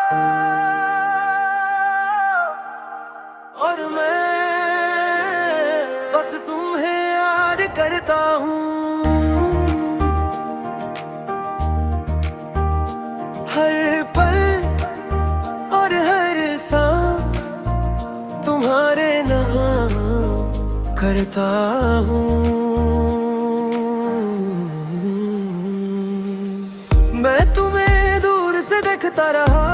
और मैं बस तुम्हें याद करता हूँ, हर पल और हर सांस तुम्हारे नाम करता हूँ। मैं तुम्हें दूर से देखता रहा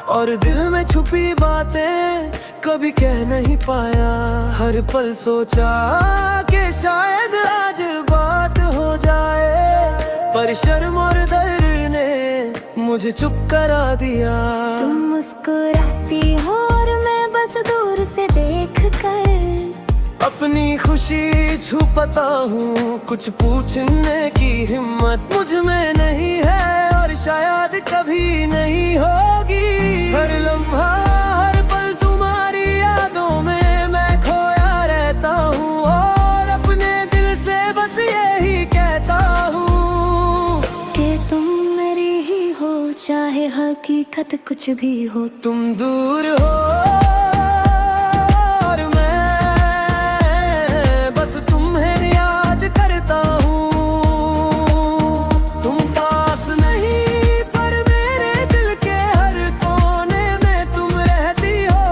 और दिल में छुपी बातें कभी कह नहीं पाया। हर पल सोचा कि शायद आज बात हो जाए, पर शर्म और डर ने मुझे चुप करा दिया। तुम मुस्कुराती हो और मैं बस दूर से देख कर अपनी खुशी छुपाता हूँ, कुछ पूछने की हिम्मत मुझ में नहीं है और शायद कभी नहीं होगी। हर लम्हा हर पल तुम्हारी यादों में मैं खोया रहता हूँ और अपने दिल से बस यही कहता हूँ कि तुम मेरी ही हो, चाहे हकीकत कुछ भी हो। तुम दूर हो और मैं बस तुम्हें याद करता हूँ। तुम पास नहीं पर मेरे दिल के हर कोने में तुम रहती हो।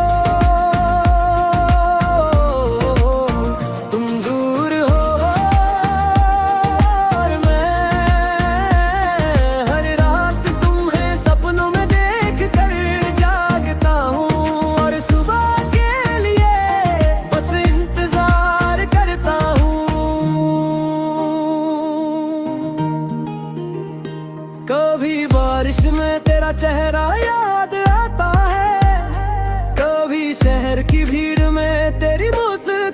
तुम दूर हो और मैं हर रात तुम्हें सपनों में देख कर जागता हूँ और सुबह के लिए बस इंतजार करता हूँ। कभी बारिश में तेरा चेहरा याद आता है, कभी शहर की भीड़ में तेरी मुस्कान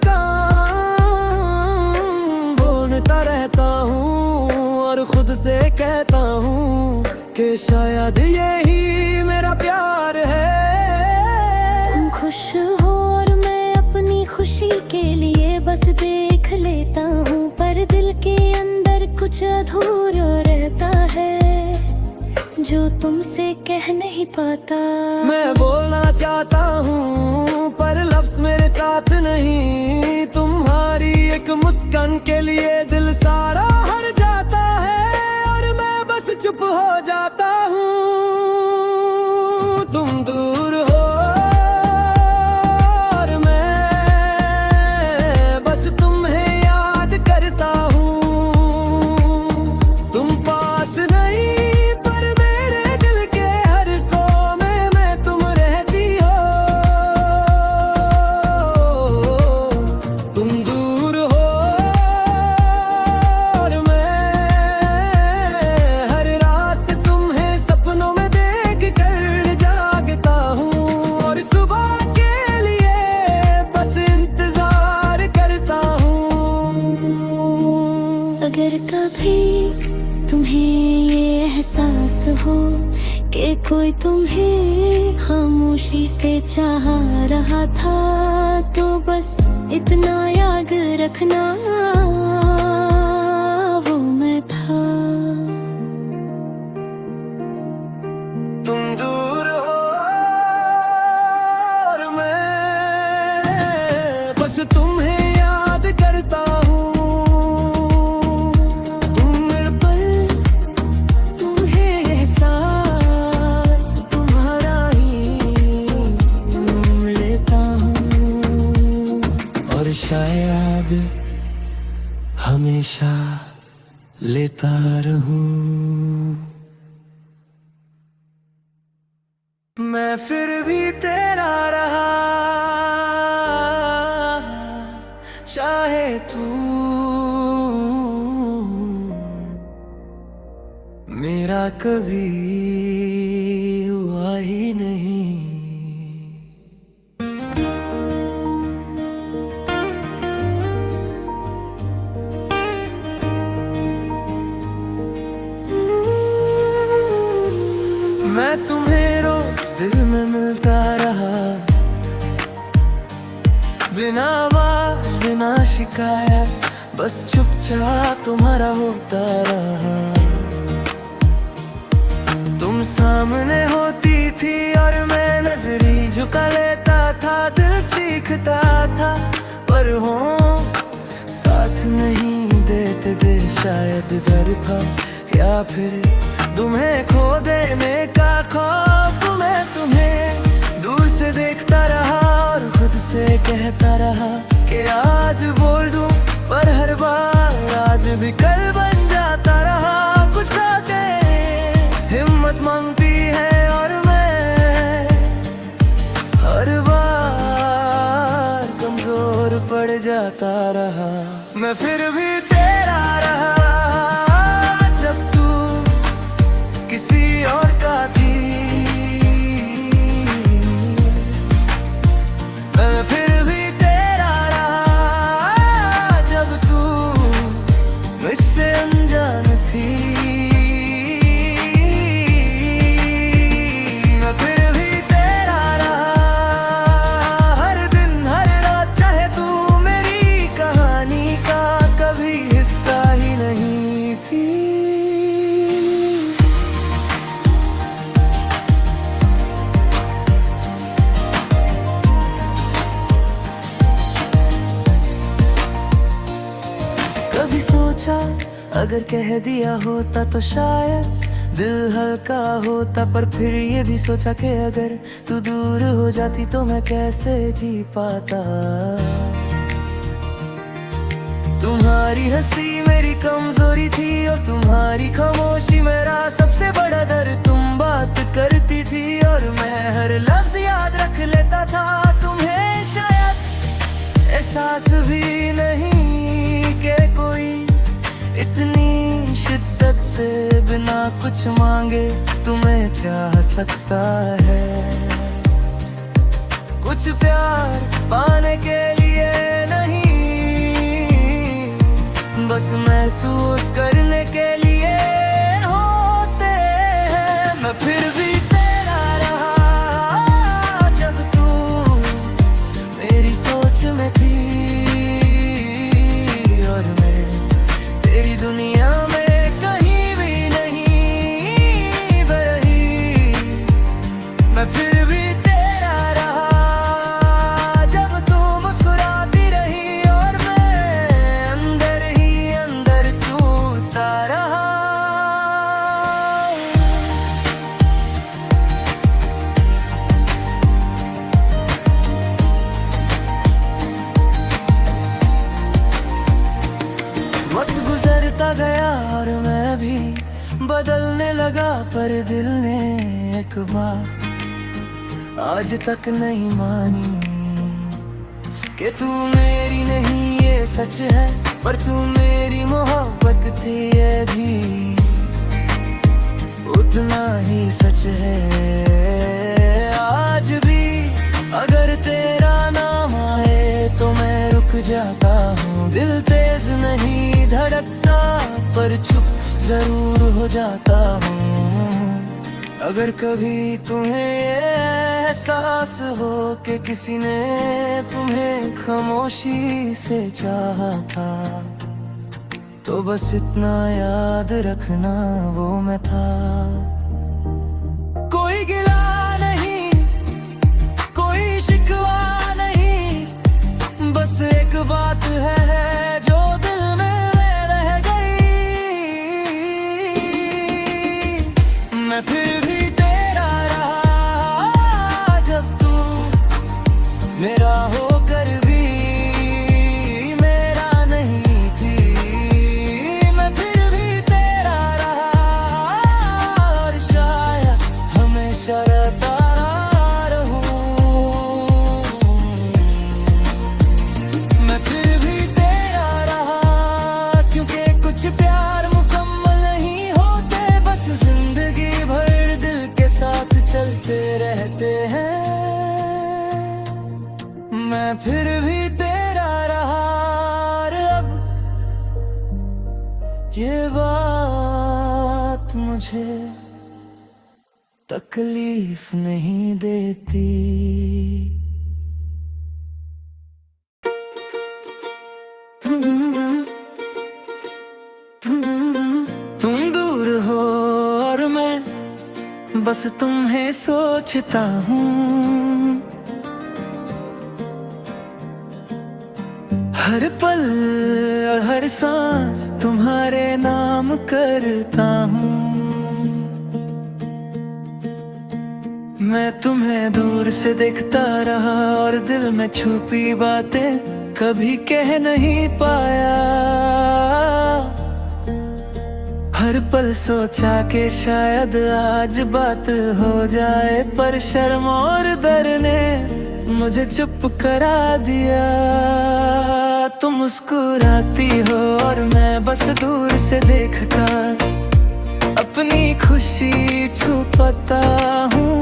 बोलता रहता हूँ और खुद से कहता हूँ कि शायद यही मेरा प्यार है। तुम खुश हो और मैं अपनी खुशी के लिए बस देख लेता हूँ, पर दिल के अंदर कुछ अधूरा रहता है जो तुमसे कह नहीं पाता। मैं बोलना चाहता हूँ पर लफ्ज मेरे साथ नहीं, तुम्हारी एक मुस्कान के लिए दिल सारा हर जाता है और मैं बस चुप हो जाता हूँ। तुम दूर हो और मैं बस तुम्हें याद करता हूँ। तुम पास नहीं पर मेरे दिल के हर कोने में तुम रहती हो। तुम दूर हो और मैं हर रात तुम्हें सपनों में देख कर जागता हूँ और सुबह के लिए बस इंतजार करता हूँ। अगर कभी तुम्हें ये एहसास हो कि कोई तुम्हें खामोशी से चाह रहा था, तो बस इतना याद रखना वो मैं था। तुम दूर हो और मैं बस तुम्हें याद करता हूँ। तुम मेरे पल तुम्हें एहसास तुम्हारा ही लेता हूँ और शायद हमेशा लेता रहूं। मैं फिर भी तेरा रहा, चाहे तू मेरा कभी हुआ ही नहीं। मैं तुम्हें रोज दिल में मिलता रहा, बिना आवाज बिना शिकायत, बस चुपचाप तुम्हारा होता रहा। तुम सा सामने होती थी और मैं नजरी झुका लेता था, दिल चीखता था पर हो साथ नहीं देते दे शायद डर था क्या फिर तुम्हें खो देने का खौफ। मैं तुम्हें दूर से देखता रहा और खुद से कहता रहा कि आज बोल दूं, पर हर बार आज भी कल बन जाता रहा। कुछ खाके हिम्मत मांगती है और मैं हर बार कमजोर पड़ जाता रहा। मैं फिर भी तेरा रहा जब तू किसी और का थी। मैं फिर भी तेरा रहा जब तू मुझसे अनजान थी। मैं फिर भी तेरा रहा हर दिन हर रात, चाहे तू मेरी कहानी का कभी हिस्सा ही नहीं थी। कभी सोचा अगर कह दिया होता तो शायद दिल हल्का होता, पर फिर ये भी सोचा कि अगर तू दूर हो जाती तो मैं कैसे जी पाता। तुम्हारी हंसी मेरी कमजोरी थी और तुम्हारी खामोशी मेरा सबसे बड़ा डर। तुम बात करती थी और मैं हर लफ्ज याद रख लेता था। तुम्हें शायद एहसास भी नहीं कि कोई इतनी शिद्दत से बिना कुछ मांगे तुम्हें चाह सकता है। कुछ प्यार पाने के लिए नहीं, बस महसूस करने के लिए होते हैं। मैं फिर भी तेरा रहा जब तू मेरी सोच में थी और मैं तेरी दुनिया में कहीं भी नहीं बरही। मैं फिर भी तेरा रहा जब तू मुस्कुराती रही और मैं अंदर ही अंदर चूता रहा। वक्त गुजरता गया और मैं भी बदलने लगा, पर दिल ने एक बात आज तक नहीं मानी कि तू मेरी नहीं ये सच है, पर तू मेरी मोहब्बत थी ये भी उतना ही सच है। आज भी अगर तेरा नाम आए तो मैं रुक जाता हूँ। दिल तेज नहीं धड़कता पर चुप जरूर हो जाता हूँ। अगर कभी तुम्हें ये एहसास हो कि किसी ने तुम्हें खामोशी से चाहा था, तो बस इतना याद रखना वो मैं था। कोई गिला नहीं, कोई शिकवा नहीं, बस एक बात है जो दिल में रह गई। मैं फिर भी तेरा रहा जब तू मेरा होकर भी मेरा नहीं थी। मैं फिर भी तेरा रहा और शायद हमेशा रहता रहूं। मैं फिर भी तेरा रहा क्योंकि कुछ प्यार मुकम्मल नहीं होते, बस जिंदगी भर दिल के साथ चलते रहते हैं। मैं फिर भी तेरा रहा और अब ये बात मुझे तकलीफ नहीं देती। तुम दूर हो और मैं बस तुम्हें सोचता हूँ। हर पल और हर सांस तुम्हारे नाम करता हूँ। मैं तुम्हें दूर से देखता रहा और दिल में छुपी बातें कभी कह नहीं पाया। हर पल सोचा कि शायद आज बात हो जाए, पर शर्म और डर ने मुझे चुप करा दिया। तुम मुस्कुराती हो और मैं बस दूर से देखकर अपनी खुशी छुपाता हूँ।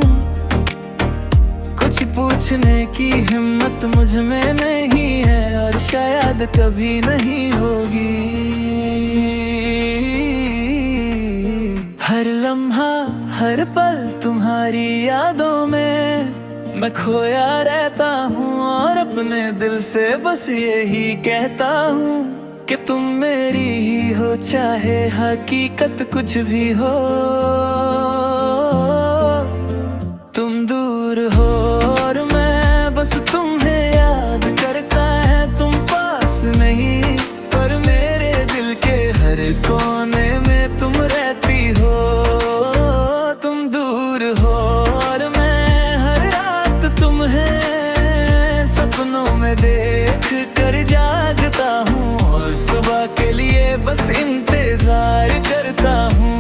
कुछ पूछने की हिम्मत मुझ में नहीं है और शायद कभी नहीं होगी। हर लम्हा हर पल तुम्हारी यादों में मैं खोया रहता हूँ और अपने दिल से बस यही कहता हूँ कि तुम मेरी ही हो, चाहे हकीकत कुछ भी हो। तुम दूर हो और मैं बस तुम्हें याद करता है। तुम पास नहीं पर मेरे दिल के हर कोने में तुम रहती हो। तुम दूर हो और मैं हर रात तुम्हें सपनों में देख कर जागता हूँ और सुबह के लिए बस इंतजार करता हूँ।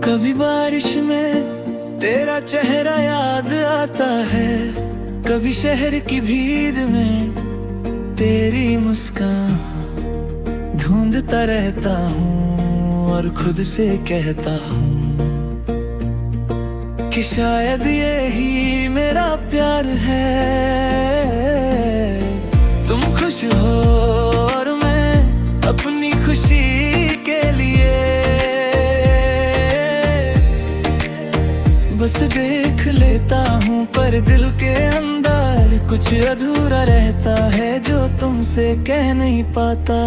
कभी बारिश में तेरा चेहरा याद आता है, कभी शहर की भीड़ में तेरी मुस्कान ढूंढता रहता हूँ और खुद से कहता हूँ कि शायद यही मेरा प्यार है। तुम खुश हो और मैं अपनी खुशी के लिए बस देख लेता हूँ, पर दिल के अंदर कुछ अधूरा रहता है जो तुमसे कह नहीं पाता।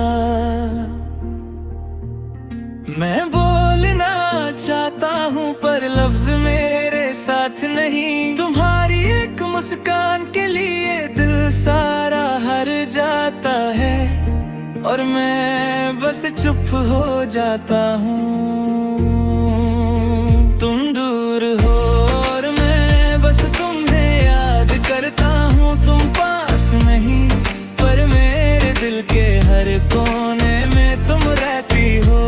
मैं बोलना चाहता हूँ पर लफ्ज मेरे साथ नहीं। तुम्हारी एक मुस्कान के लिए दिल सारा हार जाता है और मैं बस चुप हो जाता हूँ। तुम दूर हो और मैं बस तुम्हें याद करता हूँ। तुम पास नहीं पर मेरे दिल के हर कोने में तुम रहती हो।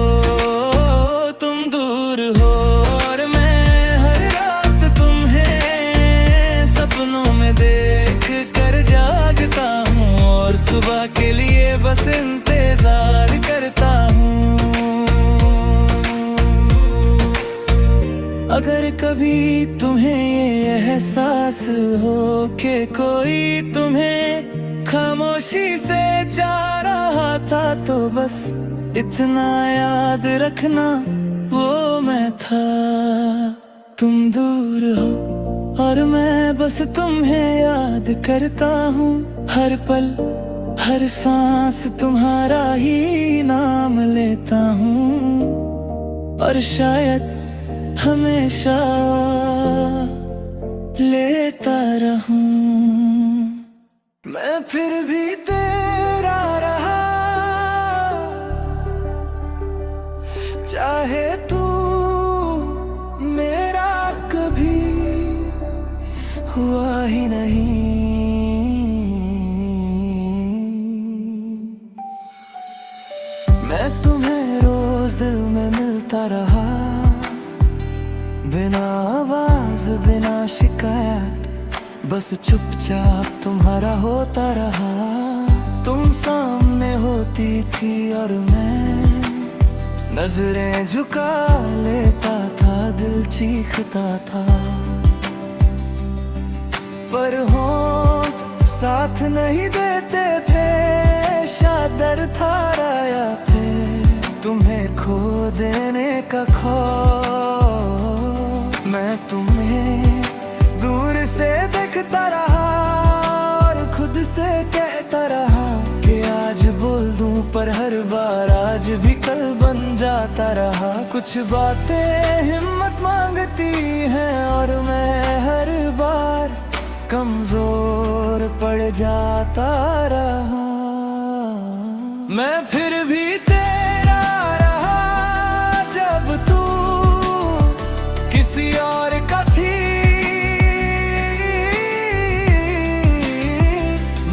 तुम दूर हो और मैं हर रात तुम्हें सपनों में देख कर जागता हूँ और सुबह के लिए बस इंतजार करता हूँ। अगर कभी तुम्हें ये एहसास हो कि कोई तुम्हें खामोशी से जा रहा था, तो बस इतना याद रखना वो मैं था। तुम दूर हो और मैं बस तुम्हें याद करता हूँ। हर पल हर सांस तुम्हारा ही नाम लेता हूँ और शायद हमेशा लेता रहूं। मैं फिर भी तेरा रहा, चाहे तू मेरा कभी हुआ ही नहीं। मैं तुम्हें रोज दिल में मिलता रहा, बिना आवाज बिना शिकायत, बस चुपचाप तुम्हारा होता रहा। तुम सामने होती थी और मैं नजरें झुका लेता था, दिल चीखता था, पर होंठ साथ नहीं देते थे। शायद डर था या फिर तुम्हें खो देने का खौफ। मैं तुम्हें दूर से देखता रहा और खुद से कहता रहा कि आज बोल दूं, पर हर बार आज भी जाता रहा। कुछ बातें हिम्मत मांगती हैं और मैं हर बार कमजोर पड़ जाता रहा। मैं फिर भी तेरा रहा जब तू किसी और का थी।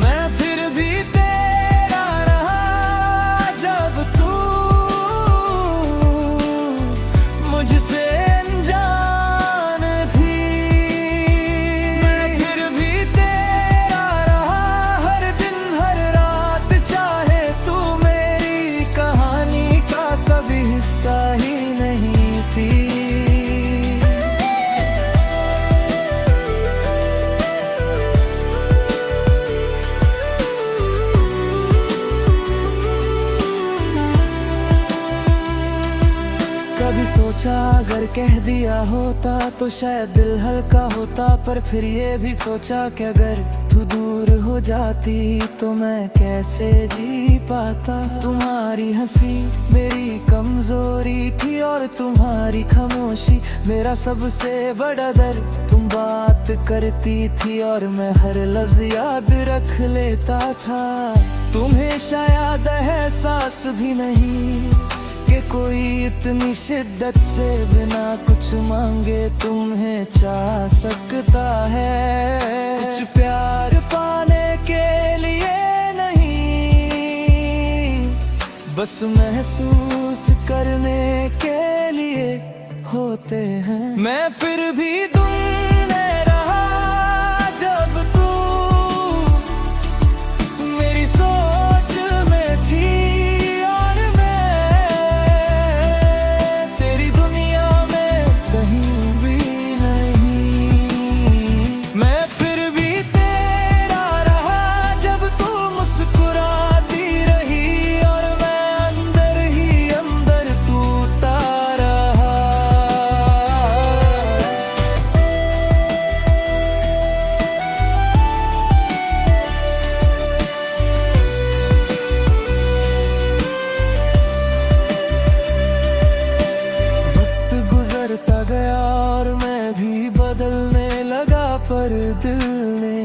मैं फिर भी तेरा रहा जब तू मुझसे अनजान थी। मैं फिर भी तेरा रहा हर दिन हर रात, चाहे तू मेरी कहानी का कभी हिस्सा ही नहीं थी। कभी सोचा अगर कह दिया होता तो शायद दिल हल्का होता, पर फिर ये भी सोचा कि अगर तू दूर हो जाती तो मैं कैसे जी पाता। तुम्हारी हंसी मेरी कमजोरी थी और तुम्हारी खामोशी मेरा सबसे बड़ा डर। तुम बात करती थी और मैं हर लफ्ज याद रख लेता था। तुम्हें शायद एहसास भी नहीं कि कोई इतनी शिद्दत से बिना कुछ मांगे तुम्हें चाह सकता है। कुछ प्यार पाने के लिए नहीं, बस महसूस करने के लिए होते हैं। मैं फिर भी तुम में रहा जब तू मेरी सोच में थी, और तेरी दुनिया में कहीं भी नहीं। मैं फिर भी तेरा रहा जब तू मुस्कुराती रही, और मैं अंदर ही अंदर टूटा रहा। गुजरता गया और मैं भी बदलने लगा, पर दिल ने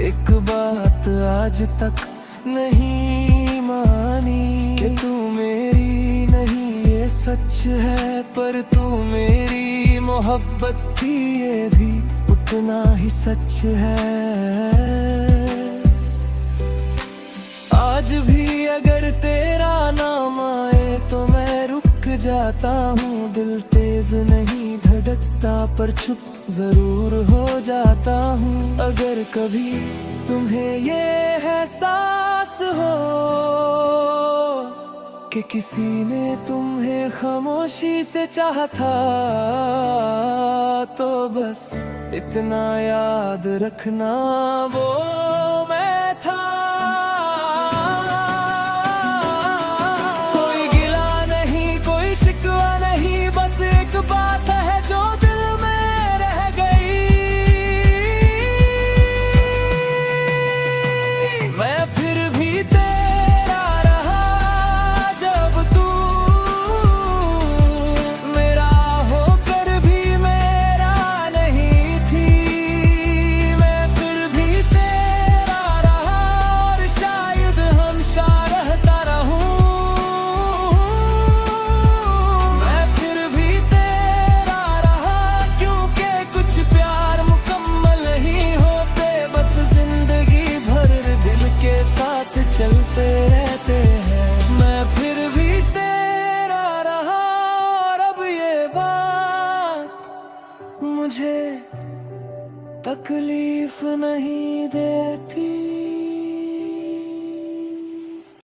एक बात आज तक नहीं मानी कि तू मेरी नहीं ये सच है, पर तू मेरी मोहब्बत थी ये भी उतना ही सच है। आज भी अगर तेरा नाम आए तो मैं रुक जाता हूँ। दिल तेज नहीं धड़कता पर चुप जरूर हो जाता हूँ। अगर कभी तुम्हें ये एहसास हो कि किसी ने तुम्हें खामोशी से चाहा था, तो बस इतना याद रखना वो मैं था। बात है जो दिल में रह गई। मैं फिर भी तेरा रहा जब तू मेरा होकर भी मेरा नहीं थी। मैं फिर भी तेरा रहा और शायद हमेशा रहता रहूं। चलते रहते हैं। मैं फिर भी तेरा रहा और अब ये बात मुझे तकलीफ नहीं देती।